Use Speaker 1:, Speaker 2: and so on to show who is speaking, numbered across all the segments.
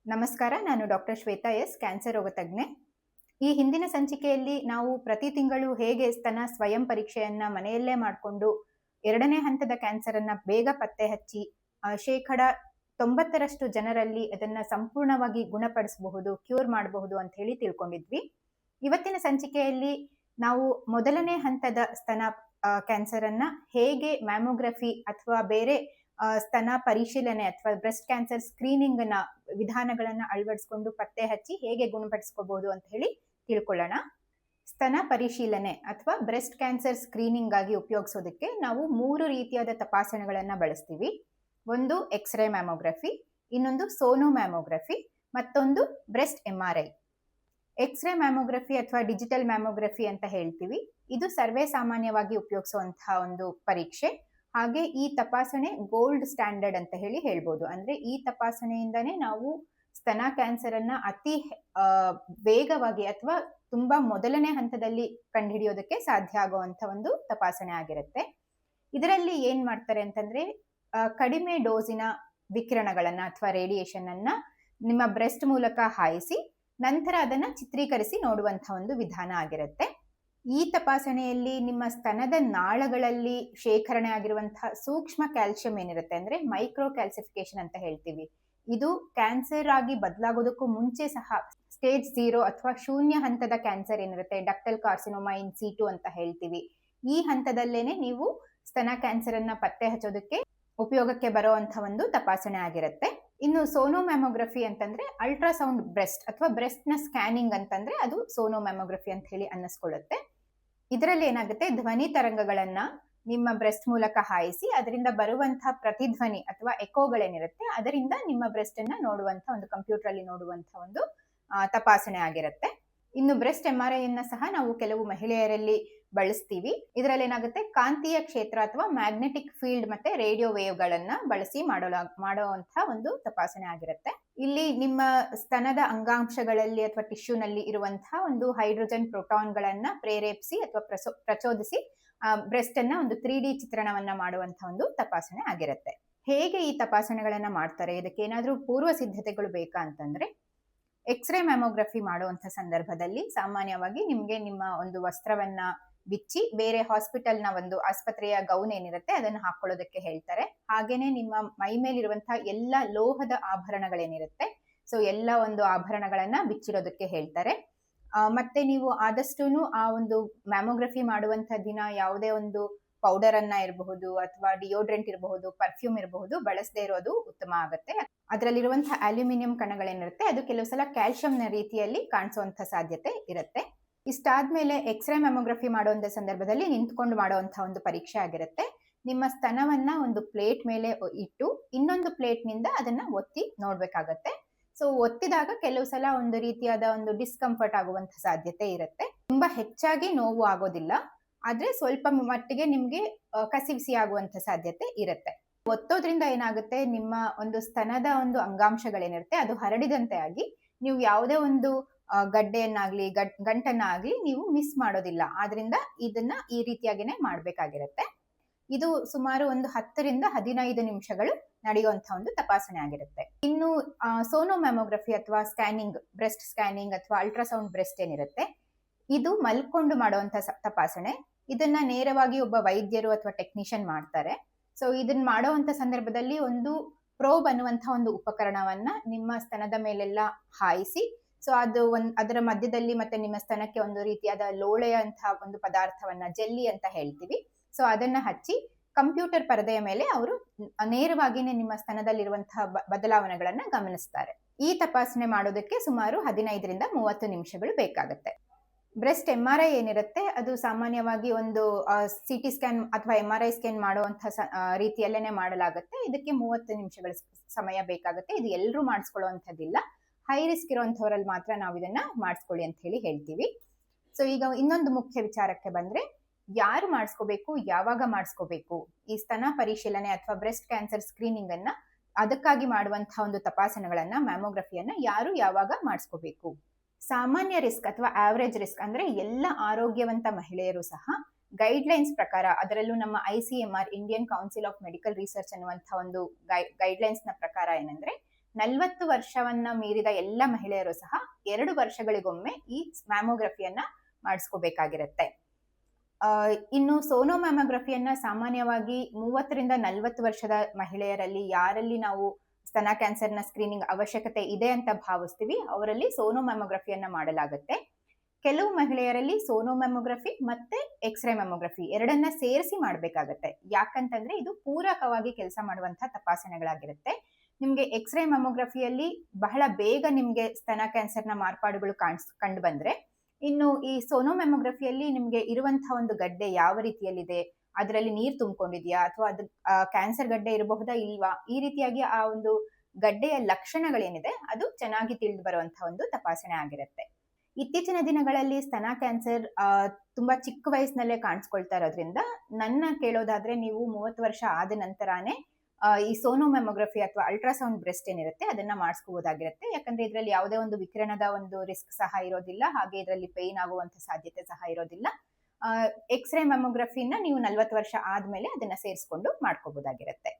Speaker 1: ನಮಸ್ಕಾರ, ನಾನು doctor Shweta S, cancer ರೋಗ ತಜ್ಞೆ. ಈ ಹಿಂದಿನ ಸಂಚಿಕೆಯಲ್ಲಿ ನಾವು ಪ್ರತಿ ತಿಂಗಳು ಹೇಗೆ ಸ್ತನ ಸ್ವಯಂ ಪರೀಕ್ಷೆಯನ್ನ ಮನೆಯಲ್ಲೇ ಮಾಡಿಕೊಂಡು 2ನೇ ಹಂತದ ಕ್ಯಾನ್ಸರ್ ಅನ್ನ ಬೇಗ ಪತ್ತೆ ಹಚ್ಚಿ 90% ಜನರಲ್ಲಿ ಅದನ್ನ ಸಂಪೂರ್ಣವಾಗಿ ಗುಣಪಡಿಸಬಹುದು, ಕ್ಯೂರ್ ಮಾಡಬಹುದು ಅಂತ ಹೇಳಿ ತಿಳ್ಕೊಂಡಿದ್ವಿ. ಇವತ್ತಿನ ಸಂಚಿಕೆಯಲ್ಲಿ ನಾವು ಮೊದಲನೇ ಹಂತದ ಸ್ತನ ಕ್ಯಾನ್ಸರ್ ಅನ್ನ ಹೇಗೆ ಮ್ಯಾಮೋಗ್ರಫಿ ಅಥವಾ ಬೇರೆ ಸ್ತನ ಪರಿಶೀಲನೆ ಅಥವಾ ಬ್ರೆಸ್ಟ್ ಕ್ಯಾನ್ಸರ್ ಸ್ಕ್ರೀನಿಂಗ್ ನ ವಿಧಾನಗಳನ್ನ ಅಳವಡಿಸಿಕೊಂಡು ಪತ್ತೆ ಹಚ್ಚಿ ಹೇಗೆ ಗುಣಪಡಿಸ್ಕೋಬಹುದು ಅಂತ ಹೇಳಿ ತಿಳ್ಕೊಳ್ಳೋಣ. ಸ್ತನ ಪರಿಶೀಲನೆ ಅಥವಾ ಬ್ರೆಸ್ಟ್ ಕ್ಯಾನ್ಸರ್ ಸ್ಕ್ರೀನಿಂಗ್ ಆಗಿ ಉಪಯೋಗಿಸೋದಕ್ಕೆ ನಾವು 3 ರೀತಿಯಾದ ತಪಾಸಣೆಗಳನ್ನ ಬಳಸ್ತೀವಿ. ಒಂದು ಎಕ್ಸ್ರೇ ಮ್ಯಾಮೋಗ್ರಫಿ, ಇನ್ನೊಂದು ಸೋನೋ ಮ್ಯಾಮೋಗ್ರಫಿ, ಮತ್ತೊಂದು ಬ್ರೆಸ್ಟ್ MRI. ಎಕ್ಸ್ರೇ ಮ್ಯಾಮೋಗ್ರಫಿ ಅಥವಾ ಡಿಜಿಟಲ್ ಮ್ಯಾಮೋಗ್ರಫಿ ಅಂತ ಹೇಳ್ತೀವಿ. ಇದು ಸರ್ವೇ ಸಾಮಾನ್ಯವಾಗಿ ಉಪಯೋಗಿಸುವಂತಹ ಒಂದು ಪರೀಕ್ಷೆ. ಹಾಗೆ ಈ ತಪಾಸಣೆ ಗೋಲ್ಡ್ ಸ್ಟ್ಯಾಂಡರ್ಡ್ ಅಂತ ಹೇಳ್ಬೋದು. ಅಂದ್ರೆ ಈ ತಪಾಸಣೆಯಿಂದನೇ ನಾವು ಸ್ತನ ಕ್ಯಾನ್ಸರ್ ಅನ್ನ ಅತಿ ವೇಗವಾಗಿ ಅಥವಾ ತುಂಬಾ ಮೊದಲನೇ ಹಂತದಲ್ಲಿ ಕಂಡುಹಿಡಿಯೋದಕ್ಕೆ ಸಾಧ್ಯ ಆಗುವಂತ ಒಂದು ತಪಾಸಣೆ ಆಗಿರುತ್ತೆ. ಇದರಲ್ಲಿ ಏನ್ ಮಾಡ್ತಾರೆ ಅಂತಂದ್ರೆ ಕಡಿಮೆ ಡೋಸಿನ ವಿಕಿರಣಗಳನ್ನ ಅಥವಾ ರೇಡಿಯೇಷನ್ ಅನ್ನ ನಿಮ್ಮ ಬ್ರೆಸ್ಟ್ ಮೂಲಕ ಹಾಯಿಸಿ ನಂತರ ಅದನ್ನ ಚಿತ್ರೀಕರಿಸಿ ನೋಡುವಂತಹ ಒಂದು ವಿಧಾನ ಆಗಿರುತ್ತೆ. ಈ ತಪಾಸಣೆಯಲ್ಲಿ ನಿಮ್ಮ ಸ್ತನದ ನಾಳಗಳಲ್ಲಿ ಶೇಖರಣೆ ಆಗಿರುವಂತಹ ಸೂಕ್ಷ್ಮ ಕ್ಯಾಲ್ಸಿಯಂ ಏನಿರುತ್ತೆ, ಅಂದ್ರೆ ಮೈಕ್ರೋ ಕ್ಯಾಲ್ಸಿಫಿಕೇಶನ್ ಅಂತ ಹೇಳ್ತೀವಿ, ಇದು ಕ್ಯಾನ್ಸರ್ ಆಗಿ ಬದಲಾಗೋದಕ್ಕೂ ಮುಂಚೆ ಸಹ ಸ್ಟೇಜ್ 0 ಅಥವಾ ಶೂನ್ಯ ಹಂತದ ಕ್ಯಾನ್ಸರ್ ಏನಿರುತ್ತೆ, ಡಕ್ಟಲ್ ಕಾರ್ಸಿನೋಮಾ ಇನ್ C2 ಅಂತ ಹೇಳ್ತೀವಿ, ಈ ಹಂತದಲ್ಲೇನೆ ನೀವು ಸ್ತನ ಕ್ಯಾನ್ಸರ್ ಅನ್ನ ಪತ್ತೆ ಹಚ್ಚೋದಕ್ಕೆ ಉಪಯೋಗಕ್ಕೆ ಬರುವಂತಹ ಒಂದು ತಪಾಸಣೆ ಆಗಿರುತ್ತೆ. ಇನ್ನು ಸೋನೋ ಮ್ಯಾಮೋಗ್ರಫಿ ಅಂತಂದ್ರೆ ಅಲ್ಟ್ರಾಸೌಂಡ್ ಬ್ರೆಸ್ಟ್ ಅಥವಾ ಬ್ರೆಸ್ಟ್ ನ ಸ್ಕ್ಯಾನಿಂಗ್ ಅಂತಂದ್ರೆ ಅದು ಸೋನೋ ಮ್ಯಾಮೋಗ್ರಫಿ ಅಂತ ಹೇಳಿ ಅನ್ನಿಸ್ಕೊಳ್ಳುತ್ತೆ. ಇದರಲ್ಲಿ ಏನಾಗುತ್ತೆ, ಧ್ವನಿ ತರಂಗಗಳನ್ನ ನಿಮ್ಮ ಬ್ರೆಸ್ಟ್ ಮೂಲಕ ಹಾಯಿಸಿ ಅದರಿಂದ ಬರುವಂತಹ ಪ್ರತಿಧ್ವನಿ ಅಥವಾ ಎಕೋಗಳೇನಿರುತ್ತೆ ಅದರಿಂದ ನಿಮ್ಮ ಬ್ರೆಸ್ಟ್ ಅನ್ನ ನೋಡುವಂತ ಒಂದು ಕಂಪ್ಯೂಟರ್ ಅಲ್ಲಿ ನೋಡುವಂತ ಒಂದು ತಪಾಸಣೆ ಆಗಿರುತ್ತೆ. ಇನ್ನು ಬ್ರೆಸ್ಟ್ MRI ಅನ್ನ ಸಹ ನಾವು ಕೆಲವು ಮಹಿಳೆಯರಲ್ಲಿ ಬಳಸ್ತೀವಿ. ಇದರಲ್ಲಿ ಏನಾಗುತ್ತೆ, ಕಾಂತೀಯ ಕ್ಷೇತ್ರ ಅಥವಾ ಮ್ಯಾಗ್ನೆಟಿಕ್ ಫೀಲ್ಡ್ ಮತ್ತೆ ರೇಡಿಯೋ ವೇವ್ ಗಳನ್ನ ಬಳಸಿ ಮಾಡುವಂತಹ ಒಂದು ತಪಾಸಣೆ ಆಗಿರುತ್ತೆ. ಇಲ್ಲಿ ನಿಮ್ಮ ಸ್ತನದ ಅಂಗಾಂಶಗಳಲ್ಲಿ ಅಥವಾ ಟಿಶ್ಯೂನಲ್ಲಿ ಇರುವಂತಹ ಒಂದು ಹೈಡ್ರೋಜನ್ ಪ್ರೋಟಾನ್ ಗಳನ್ನ ಪ್ರೇರೇಪಿಸಿ ಅಥವಾ ಪ್ರಚೋದಿಸಿ ಬ್ರೆಸ್ಟ್ ಅನ್ನ ಒಂದು 3D ಚಿತ್ರಣವನ್ನ ಮಾಡುವಂತಹ ಒಂದು ತಪಾಸಣೆ ಆಗಿರುತ್ತೆ. ಹೇಗೆ ಈ ತಪಾಸಣೆಗಳನ್ನ ಮಾಡ್ತಾರೆ, ಇದಕ್ಕೆ ಏನಾದ್ರೂ ಪೂರ್ವ ಸಿದ್ಧತೆಗಳು ಬೇಕಾ ಅಂತಂದ್ರೆ, ಎಕ್ಸ್ರೇ ಮ್ಯಾಮೋಗ್ರಫಿ ಮಾಡುವಂತ ಸಂದರ್ಭದಲ್ಲಿ ಸಾಮಾನ್ಯವಾಗಿ ನಿಮ್ಗೆ ನಿಮ್ಮ ಒಂದು ವಸ್ತ್ರವನ್ನ ಬಿಚ್ಚಿ ಬೇರೆ ಹಾಸ್ಪಿಟಲ್ನ ಒಂದು ಆಸ್ಪತ್ರೆಯ ಗೌನ್ ಏನಿರುತ್ತೆ ಅದನ್ನ ಹಾಕೊಳ್ಳೋದಕ್ಕೆ ಹೇಳ್ತಾರೆ. ಹಾಗೇನೆ ನಿಮ್ಮ ಮೈ ಮೇಲಿರುವಂತಹ ಎಲ್ಲ ಲೋಹದ ಆಭರಣಗಳೇನಿರುತ್ತೆ, ಸೊ ಎಲ್ಲ ಒಂದು ಆಭರಣಗಳನ್ನ ಬಿಚ್ಚಿರೋದಕ್ಕೆ ಹೇಳ್ತಾರೆ. ಮತ್ತೆ ನೀವು ಆದಷ್ಟೂನು ಆ ಒಂದು ಮ್ಯಾಮೋಗ್ರಫಿ ಮಾಡುವಂತ ದಿನ ಯಾವುದೇ ಒಂದು ಪೌಡರ್ ಅನ್ನ ಇರಬಹುದು ಅಥವಾ ಡಿಯೋಡ್ರೆಂಟ್ ಇರಬಹುದು, ಪರ್ಫ್ಯೂಮ್ ಇರಬಹುದು ಬಳಸದೇ ಇರೋದು ಉತ್ತಮ ಆಗುತ್ತೆ. ಅದರಲ್ಲಿರುವಂತಹ ಅಲ್ಯೂಮಿನಿಯಂ ಕಣಗಳೇನಿರುತ್ತೆ ಅದು ಕೆಲವು ಸಲ ಕ್ಯಾಲ್ಸಿಯಂ ನ ರೀತಿಯಲ್ಲಿ ಕಾಣಿಸುವಂತ ಸಾಧ್ಯತೆ ಇರುತ್ತೆ. ಇಷ್ಟಾದ್ಮೇಲೆ ಎಕ್ಸ್ರೇ ಮ್ಯಾಮೋಗ್ರಫಿ ಮಾಡುವಂತ ಸಂದರ್ಭದಲ್ಲಿ ನಿಂತ್ಕೊಂಡು ಮಾಡುವಂತಹ ಒಂದು ಪರೀಕ್ಷೆ ಆಗಿರುತ್ತೆ. ನಿಮ್ಮ ಸ್ತನವನ್ನ ಒಂದು ಪ್ಲೇಟ್ ಮೇಲೆ ಇಟ್ಟು ಇನ್ನೊಂದು ಪ್ಲೇಟ್ ನಿಂದ ಅದನ್ನ ಒತ್ತಿ ನೋಡ್ಬೇಕಾಗತ್ತೆ. ಸೊ ಒತ್ತಿದಾಗ ಕೆಲವು ಸಲ ಒಂದು ರೀತಿಯಾದ ಒಂದು ಡಿಸ್ಕಂಫರ್ಟ್ ಆಗುವಂತ ಸಾಧ್ಯತೆ ಇರುತ್ತೆ. ತುಂಬಾ ಹೆಚ್ಚಾಗಿ ನೋವು ಆಗೋದಿಲ್ಲ, ಆದ್ರೆ ಸ್ವಲ್ಪ ಮಟ್ಟಿಗೆ ನಿಮ್ಗೆ ಕಸಿವಿಸಿ ಆಗುವಂತ ಸಾಧ್ಯತೆ ಇರುತ್ತೆ. ಒತ್ತೋದ್ರಿಂದ ಏನಾಗುತ್ತೆ, ನಿಮ್ಮ ಒಂದು ಸ್ತನದ ಒಂದು ಅಂಗಾಂಶಗಳೇನಿರುತ್ತೆ ಅದು ಹರಡಿದಂತೆ ಆಗಿ ನೀವು ಯಾವುದೇ ಒಂದು ಗಡ್ಡೆಯನ್ನಾಗ್ಲಿ ಗಂಟನ್ನಾಗ್ಲಿ ನೀವು ಮಿಸ್ ಮಾಡೋದಿಲ್ಲ. ಆದ್ರಿಂದ ಇದನ್ನ ಈ ರೀತಿಯಾಗಿನೇ ಮಾಡ್ಬೇಕಾಗಿರುತ್ತೆ. ಇದು ಸುಮಾರು ಒಂದು 10 ರಿಂದ 15 ನಿಮಿಷಗಳು ನಡೆಯುವಂತಹ ಒಂದು ತಪಾಸಣೆ ಆಗಿರುತ್ತೆ. ಇನ್ನು ಸೋನೋ ಮ್ಯಾಮೋಗ್ರಫಿ ಅಥವಾ ಸ್ಕ್ಯಾನಿಂಗ್, ಬ್ರೆಸ್ಟ್ ಸ್ಕ್ಯಾನಿಂಗ್ ಅಥವಾ ಅಲ್ಟ್ರಾಸೌಂಡ್ ಬ್ರೆಸ್ಟ್ ಏನಿರುತ್ತೆ ಇದು ಮಲ್ಕೊಂಡು ಮಾಡುವಂತ ತಪಾಸಣೆ. ಇದನ್ನ ನೇರವಾಗಿ ಒಬ್ಬ ವೈದ್ಯರು ಅಥವಾ ಟೆಕ್ನಿಷಿಯನ್ ಮಾಡ್ತಾರೆ. ಸೊ ಇದನ್ನ ಮಾಡುವಂತ ಸಂದರ್ಭದಲ್ಲಿ ಒಂದು ಪ್ರೋಬ್ ಅನ್ನುವಂತಹ ಒಂದು ಉಪಕರಣವನ್ನ ನಿಮ್ಮ ಸ್ತನದ ಮೇಲೆಲ್ಲ ಹಾಯಿಸಿ, ಸೊ ಅದು ಅದರ ಮಧ್ಯದಲ್ಲಿ ಮತ್ತೆ ನಿಮ್ಮ ಸ್ತನಕ್ಕೆ ಒಂದು ರೀತಿಯಾದ ಲೋಳೆಯಂತಹ ಒಂದು ಪದಾರ್ಥವನ್ನ, ಜೆಲ್ಲಿ ಅಂತ ಹೇಳ್ತೀವಿ, ಸೊ ಅದನ್ನ ಹಚ್ಚಿ ಕಂಪ್ಯೂಟರ್ ಪರದೆಯ ಮೇಲೆ ಅವರು ನೇರವಾಗಿನೇ ನಿಮ್ಮ ಸ್ತನದಲ್ಲಿರುವಂತಹ ಬದಲಾವಣೆಗಳನ್ನ ಗಮನಿಸ್ತಾರೆ. ಈ ತಪಾಸಣೆ ಮಾಡೋದಕ್ಕೆ ಸುಮಾರು 15 ರಿಂದ 30 ನಿಮಿಷಗಳು ಬೇಕಾಗುತ್ತೆ. ಬ್ರೆಸ್ಟ್ MRI ಏನಿರುತ್ತೆ ಅದು ಸಾಮಾನ್ಯವಾಗಿ ಒಂದು CT ಸ್ಕ್ಯಾನ್ ಅಥವಾ MRI ಸ್ಕ್ಯಾನ್ ಮಾಡುವಂತಹ ರೀತಿಯಲ್ಲೇನೆ ಮಾಡಲಾಗುತ್ತೆ. ಇದಕ್ಕೆ 30 ನಿಮಿಷಗಳ ಸಮಯ ಬೇಕಾಗುತ್ತೆ. ಇದು ಎಲ್ಲರೂ ಮಾಡಿಸ್ಕೊಳ್ಳುವಂಥದ್ದಿಲ್ಲ, ಹೈ ರಿಸ್ಕ್ ಇರುವಂತವರಲ್ಲಿ ಮಾತ್ರ ನಾವು ಇದನ್ನ ಮಾಡಿಸ್ಕೊಳ್ಳಿ ಅಂತ ಹೇಳ್ತೀವಿ. ಸೊ ಈಗ ಇನ್ನೊಂದು ಮುಖ್ಯ ವಿಚಾರಕ್ಕೆ ಬಂದ್ರೆ, ಯಾರು ಮಾಡಿಸ್ಕೋಬೇಕು, ಯಾವಾಗ ಮಾಡಿಸ್ಕೋಬೇಕು, ಈ ಸ್ತನ ಪರಿಶೀಲನೆ ಅಥವಾ ಬ್ರೆಸ್ಟ್ ಕ್ಯಾನ್ಸರ್ ಸ್ಕ್ರೀನಿಂಗ್ ಅನ್ನ ಅದಕ್ಕಾಗಿ ಮಾಡುವಂತಹ ಒಂದು ತಪಾಸಣೆಗಳನ್ನ, ಮ್ಯಾಮೋಗ್ರಫಿಯನ್ನ ಯಾರು ಯಾವಾಗ ಮಾಡಿಸ್ಕೋಬೇಕು. ಸಾಮಾನ್ಯ ರಿಸ್ಕ್ ಅಥವಾ ಆವರೇಜ್ ರಿಸ್ಕ್ ಅಂದ್ರೆ ಎಲ್ಲ ಆರೋಗ್ಯವಂತ ಮಹಿಳೆಯರು ಸಹ ಗೈಡ್ಲೈನ್ಸ್ ಪ್ರಕಾರ, ಅದರಲ್ಲೂ ನಮ್ಮ ICMR Indian council of medical research ಅನ್ನುವಂಥ ಒಂದು ಗೈಡ್ಲೈನ್ಸ್ ನ ಪ್ರಕಾರ ಏನಂದ್ರೆ 40 ವರ್ಷವನ್ನ ಮೀರಿದ ಎಲ್ಲ ಮಹಿಳೆಯರು ಸಹ 2 ವರ್ಷಗಳಿಗೊಮ್ಮೆ ಈ ಮ್ಯಾಮೋಗ್ರಫಿಯನ್ನ ಮಾಡಿಸ್ಕೋಬೇಕಾಗಿರುತ್ತೆ. ಇನ್ನು ಸೋನೋ ಮ್ಯಾಮೋಗ್ರಫಿಯನ್ನ ಸಾಮಾನ್ಯವಾಗಿ 30ರಿಂದ 40 ವರ್ಷದ ಮಹಿಳೆಯರಲ್ಲಿ ಯಾರಲ್ಲಿ ನಾವು ಸ್ತನ ಕ್ಯಾನ್ಸರ್ನ ಸ್ಕ್ರೀನಿಂಗ್ ಅವಶ್ಯಕತೆ ಇದೆ ಅಂತ ಭಾವಿಸ್ತೀವಿ ಅವರಲ್ಲಿ ಸೋನೋ ಮ್ಯಾಮೋಗ್ರಫಿಯನ್ನ ಮಾಡಲಾಗುತ್ತೆ. ಕೆಲವು ಮಹಿಳೆಯರಲ್ಲಿ ಸೋನೋ ಮ್ಯಾಮೋಗ್ರಫಿ ಮತ್ತೆ ಎಕ್ಸ್ರೇ ಮ್ಯಾಮೋಗ್ರಫಿ ಎರಡನ್ನ ಸೇರಿಸಿ ಮಾಡಬೇಕಾಗತ್ತೆ. ಯಾಕಂತಂದ್ರೆ ಇದು ಪೂರಕವಾಗಿ ಕೆಲಸ ಮಾಡುವಂತಹ ತಪಾಸಣೆಗಳಾಗಿರುತ್ತೆ. ನಿಮ್ಗೆ ಎಕ್ಸ್ರೇ ಮ್ಯಾಮೋಗ್ರಫಿಯಲ್ಲಿ ಬಹಳ ಬೇಗ ನಿಮ್ಗೆ ಸ್ತನ ಕ್ಯಾನ್ಸರ್ನ ಮಾರ್ಪಾಡುಗಳು ಕಂಡು ಬಂದ್ರೆ, ಇನ್ನು ಈ ಸೋನೋ ಮ್ಯಾಮೋಗ್ರಫಿಯಲ್ಲಿ ನಿಮ್ಗೆ ಇರುವಂತಹ ಒಂದು ಗಡ್ಡೆ ಯಾವ ರೀತಿಯಲ್ಲಿದೆ, ಅದರಲ್ಲಿ ನೀರು ತುಂಬಿಕೊಂಡಿದ್ಯಾ ಅಥವಾ ಅದು ಕ್ಯಾನ್ಸರ್ ಗಡ್ಡೆ ಇರಬಹುದಾ ಇಲ್ವಾ, ಈ ರೀತಿಯಾಗಿ ಆ ಒಂದು ಗಡ್ಡೆಯ ಲಕ್ಷಣಗಳೇನಿದೆ ಅದು ಚೆನ್ನಾಗಿ ತಿಳಿದು ಬರುವಂತಹ ಒಂದು ತಪಾಸಣೆ ಆಗಿರುತ್ತೆ. ಇತ್ತೀಚಿನ ದಿನಗಳಲ್ಲಿ ಸ್ತನ ಕ್ಯಾನ್ಸರ್ ತುಂಬಾ ಚಿಕ್ಕ ವಯಸ್ಸಿನಲ್ಲೇ ಕಾಣಿಸ್ಕೊಳ್ತಾ ಇರೋದ್ರಿಂದ ನನ್ನ ಕೇಳೋದಾದ್ರೆ ನೀವು 30 ವರ್ಷ ಆದ ನಂತರಾನೇ ಈ ಸೋನೋ ಮ್ಯಾಮೋಗ್ರಫಿ ಅಥವಾ ಅಲ್ಟ್ರಾಸೌಂಡ್ ಬ್ರೆಸ್ಟ್ ಏನಿರುತ್ತೆ ಅದನ್ನ ಮಾಡಿಸ್ಕೋಬಹುದಾಗಿರುತ್ತೆ. ಯಾಕಂದ್ರೆ ಇದರಲ್ಲಿ ಯಾವುದೇ ಒಂದು ವಿಕಿರಣದ ಒಂದು ರಿಸ್ಕ್ ಸಹ ಇರೋದಿಲ್ಲ, ಹಾಗೆ ಇದರಲ್ಲಿ ಪೇನ್ ಆಗುವಂತ ಸಾಧ್ಯತೆ ಸಹ ಇರೋದಿಲ್ಲ. ಎಕ್ಸ್ರೇ ಮ್ಯಾಮೋಗ್ರಫಿನ ನೀವು 40 ವರ್ಷ ಆದ್ಮೇಲೆ ಅದನ್ನ ಸೇರಿಸ್ಕೊಂಡು ಮಾಡ್ಕೋಬಹುದಾಗಿರುತ್ತೆ.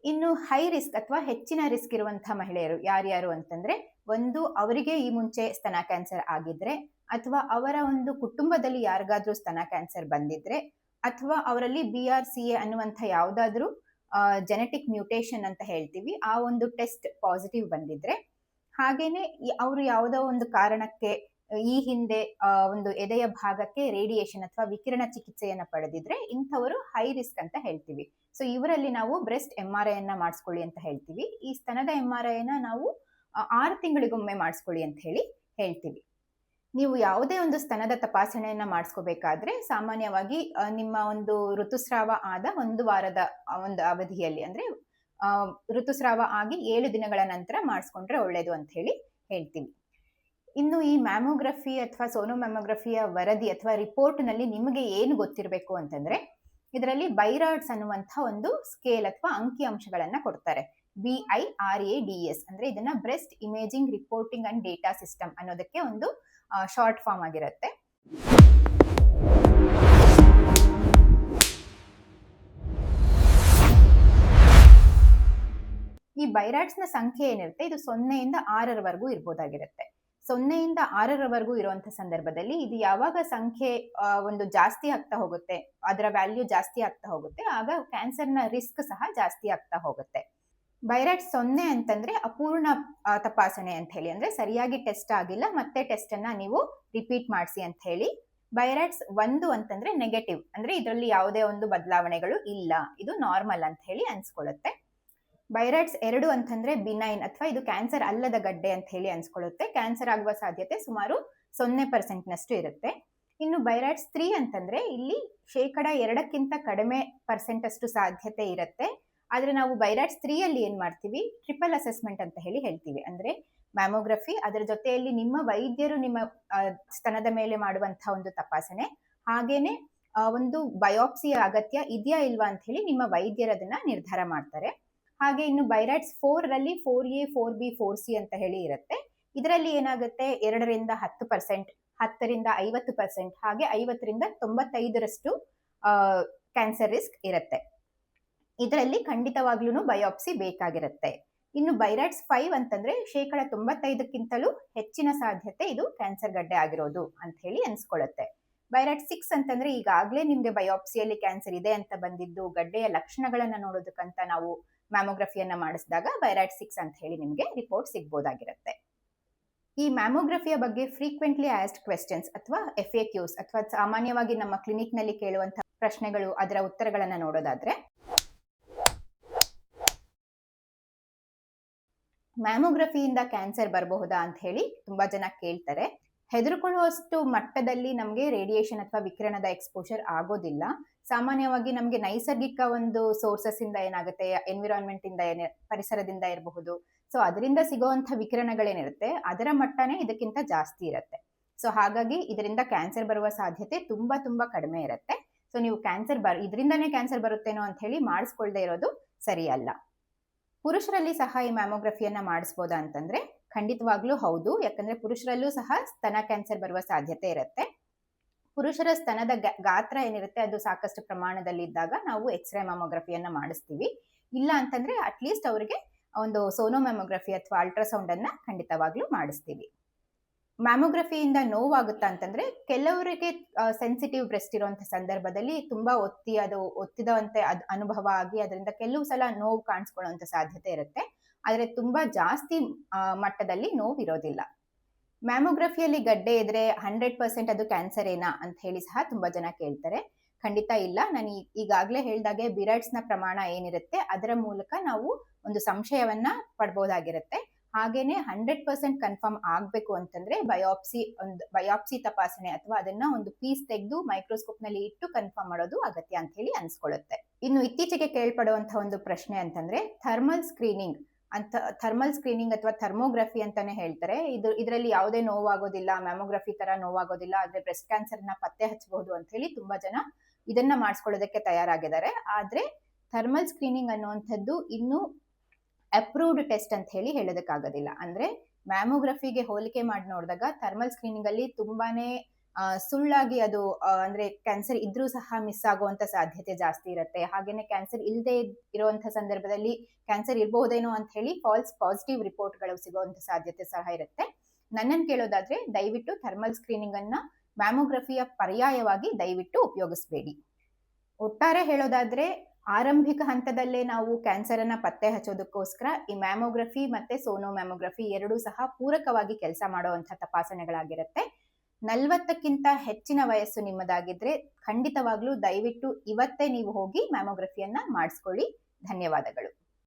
Speaker 1: ಇನ್ನು ಹೈ ರಿಸ್ಕ್ ಅಥವಾ ಹೆಚ್ಚಿನ ರಿಸ್ಕ್ ಇರುವಂತಹ ಮಹಿಳೆಯರು ಯಾರ್ಯಾರು ಅಂತಂದ್ರೆ, ಒಂದು ಅವರಿಗೆ ಈ ಮುಂಚೆ ಸ್ತನ ಕ್ಯಾನ್ಸರ್ ಆಗಿದ್ರೆ, ಅಥವಾ ಅವರ ಒಂದು ಕುಟುಂಬದಲ್ಲಿ ಯಾರಿಗಾದ್ರೂ ಸ್ತನ ಕ್ಯಾನ್ಸರ್ ಬಂದಿದ್ರೆ, ಅಥವಾ ಅವರಲ್ಲಿ BRCA ಅನ್ನುವಂಥ ಯಾವ್ದಾದ್ರೂ ಜೆನೆಟಿಕ್ ಮ್ಯೂಟೇಷನ್ ಅಂತ ಹೇಳ್ತೀವಿ ಆ ಒಂದು ಟೆಸ್ಟ್ ಪಾಸಿಟಿವ್ ಬಂದಿದ್ರೆ, ಹಾಗೇನೆ ಅವರು ಯಾವುದೋ ಒಂದು ಕಾರಣಕ್ಕೆ ಈ ಹಿಂದೆ ಒಂದು ಎದೆಯ ಭಾಗಕ್ಕೆ ರೇಡಿಯೇಷನ್ ಅಥವಾ ವಿಕಿರಣ ಚಿಕಿತ್ಸೆಯನ್ನ ಪಡೆದಿದ್ರೆ ಇಂಥವರು ಹೈ ರಿಸ್ಕ್ ಅಂತ ಹೇಳ್ತೀವಿ. ಸೊ ಇವರಲ್ಲಿ ನಾವು ಬ್ರೆಸ್ಟ್ MRI ಅನ್ನ ಮಾಡಿಸ್ಕೊಳ್ಳಿ ಅಂತ ಹೇಳ್ತೀವಿ. ಈ ಸ್ತನದ MRI ನ ನಾವು 6 ತಿಂಗಳಿಗೊಮ್ಮೆ ಮಾಡಿಸ್ಕೊಳ್ಳಿ ಅಂತ ಹೇಳ್ತೀವಿ. ನೀವು ಯಾವುದೇ ಒಂದು ಸ್ತನದ ತಪಾಸಣೆಯನ್ನ ಮಾಡಿಸ್ಕೋಬೇಕಾದ್ರೆ ಸಾಮಾನ್ಯವಾಗಿ ನಿಮ್ಮ ಒಂದು ಋತುಸ್ರಾವ ಆದ 1 ವಾರದ ಒಂದು ಅವಧಿಯಲ್ಲಿ, ಅಂದ್ರೆ ಋತುಸ್ರಾವ ಆಗಿ 7 ದಿನಗಳ ನಂತರ ಮಾಡಿಸ್ಕೊಂಡ್ರೆ ಒಳ್ಳೇದು ಅಂತ ಹೇಳ್ತೀವಿ. ಇನ್ನು ಈ ಮ್ಯಾಮೋಗ್ರಫಿ ಅಥವಾ ಸೋನೋ ಮ್ಯಾಮೋಗ್ರಫಿಯ ವರದಿ ಅಥವಾ ರಿಪೋರ್ಟ್ ನಲ್ಲಿ ನಿಮಗೆ ಏನು ಗೊತ್ತಿರಬೇಕು ಅಂತಂದ್ರೆ, ಇದರಲ್ಲಿ ಬೈರಾಡ್ಸ್ ಅನ್ನುವಂಥ ಒಂದು ಸ್ಕೇಲ್ ಅಥವಾ ಅಂಕಿ ಅಂಶಗಳನ್ನ ಕೊಡ್ತಾರೆ. BIRADS ಅಂದ್ರೆ ಇದನ್ನ breast imaging reporting and data system ಅನ್ನೋದಕ್ಕೆ ಒಂದು ಶಾರ್ಟ್ ಫಾರ್ಮ್ ಆಗಿರುತ್ತೆ. ಈ ಬೈರಾಡ್ಸ್ ನ ಸಂಖ್ಯೆ ಏನಿರುತ್ತೆ ಇದು 0ಯಿಂದ 6ರವರೆಗೂ ಇರ್ಬೋದಾಗಿರುತ್ತೆ. 0ಯಿಂದ 6ರವರೆಗೂ ಇರುವಂತಹ ಸಂದರ್ಭದಲ್ಲಿ ಇದು ಯಾವಾಗ ಸಂಖ್ಯೆ ಒಂದು ಜಾಸ್ತಿ ಆಗ್ತಾ ಹೋಗುತ್ತೆ, ಅದರ ವ್ಯಾಲ್ಯೂ ಜಾಸ್ತಿ ಆಗ್ತಾ ಹೋಗುತ್ತೆ, ಆಗ ಕ್ಯಾನ್ಸರ್ನ ರಿಸ್ಕ್ ಸಹ ಜಾಸ್ತಿ ಆಗ್ತಾ ಹೋಗುತ್ತೆ. ಬೈರಾಡ್ಸ್ 0 ಅಂತಂದ್ರೆ ಅಪೂರ್ಣ ತಪಾಸಣೆ ಅಂತ ಹೇಳಿ, ಅಂದ್ರೆ ಸರಿಯಾಗಿ ಟೆಸ್ಟ್ ಆಗಿಲ್ಲ, ಮತ್ತೆ ಟೆಸ್ಟ್ ಅನ್ನ ನೀವು ರಿಪೀಟ್ ಮಾಡಿಸಿ ಅಂತ ಹೇಳಿ. ಬೈರಾಡ್ಸ್ 1 ಅಂತಂದ್ರೆ ನೆಗೆಟಿವ್, ಅಂದ್ರೆ ಇದರಲ್ಲಿ ಯಾವುದೇ ಒಂದು ಬದಲಾವಣೆಗಳು ಇಲ್ಲ, ಇದು ನಾರ್ಮಲ್ ಅಂತ ಹೇಳಿ ಅನ್ಸ್ಕೊಳ್ಳುತ್ತೆ. ಬೈರಾಡ್ಸ್ 2 ಅಂತಂದ್ರೆ ಬಿನೈನ್ ಅಥವಾ ಇದು ಕ್ಯಾನ್ಸರ್ ಅಲ್ಲದ ಗಡ್ಡೆ ಅಂತ ಹೇಳಿ ಅನ್ಸ್ಕೊಳ್ಳುತ್ತೆ, ಕ್ಯಾನ್ಸರ್ ಆಗುವ ಸಾಧ್ಯತೆ ಸುಮಾರು 0% ನಷ್ಟು ಇರುತ್ತೆ. ಇನ್ನು ಬೈರಾಡ್ಸ್ 3 ಅಂತಂದ್ರೆ ಇಲ್ಲಿ 2% ಕಡಿಮೆ ಪರ್ಸೆಂಟ್ ಅಷ್ಟು ಸಾಧ್ಯತೆ ಇರುತ್ತೆ. ಆದ್ರೆ ನಾವು ಬೈರಾಡ್ಸ್ 3 ಅಲ್ಲಿ ಏನ್ ಮಾಡ್ತೀವಿ, ಟ್ರಿಪಲ್ ಅಸೆಸ್ಮೆಂಟ್ ಅಂತ ಹೇಳ್ತೀವಿ. ಅಂದ್ರೆ ಮ್ಯಾಮೋಗ್ರಫಿ, ಅದರ ಜೊತೆಯಲ್ಲಿ ನಿಮ್ಮ ವೈದ್ಯರು ನಿಮ್ಮ ಸ್ತನದ ಮೇಲೆ ಮಾಡುವಂತಹ ಒಂದು ತಪಾಸಣೆ, ಹಾಗೇನೆ ಒಂದು ಬಯೋಪ್ಸಿ ಅಗತ್ಯ ಇದೆಯಾ ಇಲ್ವಾ ಅಂತ ಹೇಳಿ ನಿಮ್ಮ ವೈದ್ಯರು ಅದನ್ನ ನಿರ್ಧಾರ ಮಾಡ್ತಾರೆ. ಹಾಗೆ ಇನ್ನು ಬೈರಾಡ್ಸ್ 4 ರಲ್ಲಿ 4A 4B 4C ಅಂತ ಹೇಳಿ ಇರುತ್ತೆ. ಇದರಲ್ಲಿ ಏನಾಗುತ್ತೆ, 2ರಿಂದ 10%, 10ರಿಂದ 50%, ಹಾಗೆ 50ರಿಂದ 95ರಷ್ಟು ಕ್ಯಾನ್ಸರ್ ರಿಸ್ಕ್ ಇರುತ್ತೆ. ಇದರಲ್ಲಿ ಖಂಡಿತವಾಗ್ಲೂ ಬಯೋಪ್ಸಿ ಬೇಕಾಗಿರುತ್ತೆ. ಇನ್ನು ಬೈರಾಡ್ಸ್ 5 ಅಂತಂದ್ರೆ 95ಕ್ಕಿಂತಲೂ ಹೆಚ್ಚಿನ ಸಾಧ್ಯತೆ ಇದು ಕ್ಯಾನ್ಸರ್ ಗಡ್ಡೆ ಆಗಿರೋದು ಅಂತ ಹೇಳಿ ಅನ್ಸ್ಕೊಳ್ಳುತ್ತೆ. ಬೈರಾಡ್ಸ್ 6 ಅಂತಂದ್ರೆ ಈಗಾಗಲೇ ನಿಮ್ಗೆ ಬಯೋಪ್ಸಿಯಲ್ಲಿ ಕ್ಯಾನ್ಸರ್ ಇದೆ ಅಂತ ಬಂದಿದ್ದು, ಗಡ್ಡೆಯ ಲಕ್ಷಣಗಳನ್ನ ನೋಡೋದಕ್ಕಂತ ನಾವು ಮ್ಯಾಮೋಗ್ರಫಿಯನ್ನ ಮಾಡಿಸಿದಾಗ ಬೈರಾಡ್ಸ್ 6 ಅಂತ ಹೇಳಿ ನಿಮ್ಗೆ ರಿಪೋರ್ಟ್ ಸಿಗ್ಬೋದಾಗಿರುತ್ತೆ. ಈ ಮ್ಯಾಮೋಗ್ರಫಿಯ ಬಗ್ಗೆ ಫ್ರೀಕ್ವೆಂಟ್ಲಿ ಆಸ್ಕ್ಡ್ ಕ್ವೆಶ್ಚನ್ಸ್ ಅಥವಾ FAQs ಅಥವಾ ಸಾಮಾನ್ಯವಾಗಿ ನಮ್ಮ ಕ್ಲಿನಿಕ್ ನಲ್ಲಿ ಕೇಳುವಂತಹ ಪ್ರಶ್ನೆಗಳು, ಅದರ ಉತ್ತರಗಳನ್ನ ನೋಡೋದಾದ್ರೆ, ಮ್ಯಾಮೋಗ್ರಫಿಯಿಂದ ಕ್ಯಾನ್ಸರ್ ಬರಬಹುದಾ ಅಂತ ಹೇಳಿ ತುಂಬಾ ಜನ ಕೇಳ್ತಾರೆ. ಹೆದರ್ಕೊಳ್ಳುವಷ್ಟು ಮಟ್ಟದಲ್ಲಿ ನಮಗೆ ರೇಡಿಯೇಷನ್ ಅಥವಾ ವಿಕಿರಣದ ಎಕ್ಸ್ಪೋಜರ್ ಆಗೋದಿಲ್ಲ. ಸಾಮಾನ್ಯವಾಗಿ ನಮಗೆ ನೈಸರ್ಗಿಕ ಒಂದು ಸೋರ್ಸಸ್ ಇಂದ ಏನಾಗುತ್ತೆ, ಎನ್ವಿರಾನ್ಮೆಂಟ್ ಇಂದ ಪರಿಸರದಿಂದ ಇರಬಹುದು, ಸೊ ಅದರಿಂದ ಸಿಗುವಂತ ವಿಕಿರಣಗಳೇನಿರುತ್ತೆ ಅದರ ಮಟ್ಟನೇ ಇದಕ್ಕಿಂತ ಜಾಸ್ತಿ ಇರುತ್ತೆ. ಸೊ ಹಾಗಾಗಿ ಇದರಿಂದ ಕ್ಯಾನ್ಸರ್ ಬರುವ ಸಾಧ್ಯತೆ ತುಂಬಾ ತುಂಬಾ ಕಡಿಮೆ ಇರುತ್ತೆ. ಸೊ ನೀವು ಇದರಿಂದನೇ ಕ್ಯಾನ್ಸರ್ ಬರುತ್ತೇನೋ ಅಂತ ಹೇಳಿ ಮಾಡಿಸ್ಕೊಳ್ದೇ ಇರೋದು ಸರಿಯಲ್ಲ. ಪುರುಷರಲ್ಲಿ ಸಹ ಈ ಮ್ಯಾಮೋಗ್ರಫಿಯನ್ನ ಮಾಡಿಸ್ಬೋದಾ ಅಂತಂದ್ರೆ ಖಂಡಿತವಾಗ್ಲೂ ಹೌದು. ಯಾಕಂದ್ರೆ ಪುರುಷರಲ್ಲೂ ಸಹ ಸ್ತನ ಕ್ಯಾನ್ಸರ್ ಬರುವ ಸಾಧ್ಯತೆ ಇರುತ್ತೆ. ಪುರುಷರ ಸ್ತನದ ಗಾತ್ರ ಏನಿರುತ್ತೆ ಅದು ಸಾಕಷ್ಟು ಪ್ರಮಾಣದಲ್ಲಿ ಇದ್ದಾಗ ನಾವು ಎಕ್ಸ್ರೇ ಮ್ಯಾಮೋಗ್ರಫಿಯನ್ನ ಮಾಡಿಸ್ತೀವಿ. ಇಲ್ಲ ಅಂತಂದ್ರೆ ಅಟ್ಲೀಸ್ಟ್ ಅವರಿಗೆ ಒಂದು ಸೋನೋಮ್ಯಾಮೋಗ್ರಫಿ ಅಥವಾ ಅಲ್ಟ್ರಾಸೌಂಡ್ ಅನ್ನ ಖಂಡಿತವಾಗ್ಲೂ ಮಾಡಿಸ್ತೀವಿ. ಮ್ಯಾಮೋಗ್ರಫಿಯಿಂದ ನೋವಾಗುತ್ತಾ ಅಂತಂದ್ರೆ ಕೆಲವರಿಗೆ ಸೆನ್ಸಿಟಿವ್ ಬ್ರೆಸ್ಟ್ ಇರುವಂತ ಸಂದರ್ಭದಲ್ಲಿ ತುಂಬಾ ಒತ್ತಿದಂತೆ ಅನುಭವ ಆಗಿ ಅದರಿಂದ ಕೆಲವು ಸಲ ನೋವು ಕಾಣಿಸ್ಕೊಳ್ಳುವಂತ ಸಾಧ್ಯತೆ ಇರುತ್ತೆ. ಆದ್ರೆ ತುಂಬಾ ಜಾಸ್ತಿ ಮಟ್ಟದಲ್ಲಿ ನೋವು ಇರೋದಿಲ್ಲ. ಮ್ಯಾಮೋಗ್ರಫಿಯಲ್ಲಿ ಗಡ್ಡೆ ಇದ್ರೆ 100% ಅದು ಕ್ಯಾನ್ಸರ್ ಏನಾ ಅಂತ ಹೇಳಿ ಸಹ ತುಂಬಾ ಜನ ಕೇಳ್ತಾರೆ. ಖಂಡಿತ ಇಲ್ಲ. ನಾನು ಈಗಾಗಲೇ ಹೇಳ್ದಾಗೆ ಬಿರೈಡ್ಸ್ ನ ಪ್ರಮಾಣ ಏನಿರುತ್ತೆ ಅದರ ಮೂಲಕ ನಾವು ಒಂದು ಸಂಶಯವನ್ನ ಪಡ್ಬೋದಾಗಿರುತ್ತೆ. ಹಾಗೇನೆ 100% ಕನ್ಫರ್ಮ್ ಆಗ್ಬೇಕು ಅಂತಂದ್ರೆ ಬಯಾಪ್ಸಿ ತಪಾಸಣೆ ಅಥವಾ ಅದನ್ನ ಒಂದು ಪೀಸ್ ತೆಗೆದು ಮೈಕ್ರೋಸ್ಕೋಪ್ ನಲ್ಲಿ ಇಟ್ಟು ಕನ್ಫರ್ಮ್ ಮಾಡೋದು ಅಗತ್ಯ ಅಂತ ಹೇಳಿ ಅನ್ಸ್ಕೊಳ್ಳುತ್ತೆ. ಇನ್ನು ಇತ್ತೀಚೆಗೆ ಕೇಳ್ಪಡುವಂತಹ ಒಂದು ಪ್ರಶ್ನೆ ಅಂತಂದ್ರೆ ಥರ್ಮಲ್ ಸ್ಕ್ರೀನಿಂಗ್ ಅಥವಾ ಥರ್ಮೋಗ್ರಫಿ ಅಂತಾನೆ ಹೇಳ್ತಾರೆ. ಇದರಲ್ಲಿ ಯಾವುದೇ ನೋವಾಗೋದಿಲ್ಲ, ಮ್ಯಾಮೋಗ್ರಫಿ ತರ ನೋವಾಗೋದಿಲ್ಲ, ಆದ್ರೆ ಬ್ರೆಸ್ಟ್ ಕ್ಯಾನ್ಸರ್ ನ ಪತ್ತೆ ಹಚ್ಚಬಹುದು ಅಂತ ಹೇಳಿ ತುಂಬಾ ಜನ ಇದನ್ನ ಮಾಡಿಸ್ಕೊಳ್ಳೋದಕ್ಕೆ ತಯಾರಾಗಿದ್ದಾರೆ. ಆದ್ರೆ ಥರ್ಮಲ್ ಸ್ಕ್ರೀನಿಂಗ್ ಅನ್ನುವಂಥದ್ದು ಇನ್ನು ಅಪ್ರೂವ್ಡ್ ಟೆಸ್ಟ್ ಅಂತ ಹೇಳಿ ಹೇಳೋದಕ್ಕಾಗೋದಿಲ್ಲ. ಅಂದ್ರೆ ಮ್ಯಾಮೋಗ್ರಫಿಗೆ ಹೋಲಿಕೆ ಮಾಡಿ ನೋಡಿದಾಗ ಥರ್ಮಲ್ ಸ್ಕ್ರೀನಿಂಗ್ ಅಲ್ಲಿ ತುಂಬಾನೇ ಸುಳ್ಳಾಗಿ ಅದು ಅಂದ್ರೆ ಕ್ಯಾನ್ಸರ್ ಇದ್ರೂ ಸಹ ಮಿಸ್ ಆಗುವಂತ ಸಾಧ್ಯತೆ ಜಾಸ್ತಿ ಇರುತ್ತೆ. ಹಾಗೇನೆ ಕ್ಯಾನ್ಸರ್ ಇಲ್ಲದೆ ಇರುವಂತ ಸಂದರ್ಭದಲ್ಲಿ ಕ್ಯಾನ್ಸರ್ ಇರಬಹುದೇನೋ ಅಂತ ಹೇಳಿ ಫಾಲ್ಸ್ ಪಾಸಿಟಿವ್ ರಿಪೋರ್ಟ್ಗಳು ಸಿಗುವಂತ ಸಾಧ್ಯತೆ ಸಹ ಇರುತ್ತೆ. ನನ್ನನ್ನು ಕೇಳೋದಾದ್ರೆ ದಯವಿಟ್ಟು ಥರ್ಮಲ್ ಸ್ಕ್ರೀನಿಂಗ್ ಅನ್ನ ಮ್ಯಾಮೋಗ್ರಫಿಯ ಪರ್ಯಾಯವಾಗಿ ದಯವಿಟ್ಟು ಉಪಯೋಗಿಸಬೇಡಿ. ಒಟ್ಟಾರೆ ಹೇಳೋದಾದ್ರೆ ಆರಂಭಿಕ ಹಂತದಲ್ಲೇ ನಾವು ಕ್ಯಾನ್ಸರ್ ಅನ್ನ ಪತ್ತೆ ಹಚ್ಚೋದಕ್ಕೋಸ್ಕರ ಈ ಮ್ಯಾಮೋಗ್ರಫಿ ಮತ್ತೆ ಸೋನೋಮ್ಯಾಮೋಗ್ರಫಿ ಎರಡೂ ಸಹ ಪೂರಕವಾಗಿ ಕೆಲಸ ಮಾಡುವಂತಹ ತಪಾಸಣೆಗಳಾಗಿರುತ್ತೆ. 40ಕ್ಕಿಂತ ಹೆಚ್ಚಿನ ವಯಸ್ಸು ನಿಮ್ಮದಾಗಿದ್ರೆ ಖಂಡಿತವಾಗ್ಲೂ ದಯವಿಟ್ಟು ಇವತ್ತೇ ನೀವು ಹೋಗಿ ಮ್ಯಾಮೋಗ್ರಫಿಯನ್ನ ಮಾಡಿಸ್ಕೊಳ್ಳಿ. ಧನ್ಯವಾದಗಳು.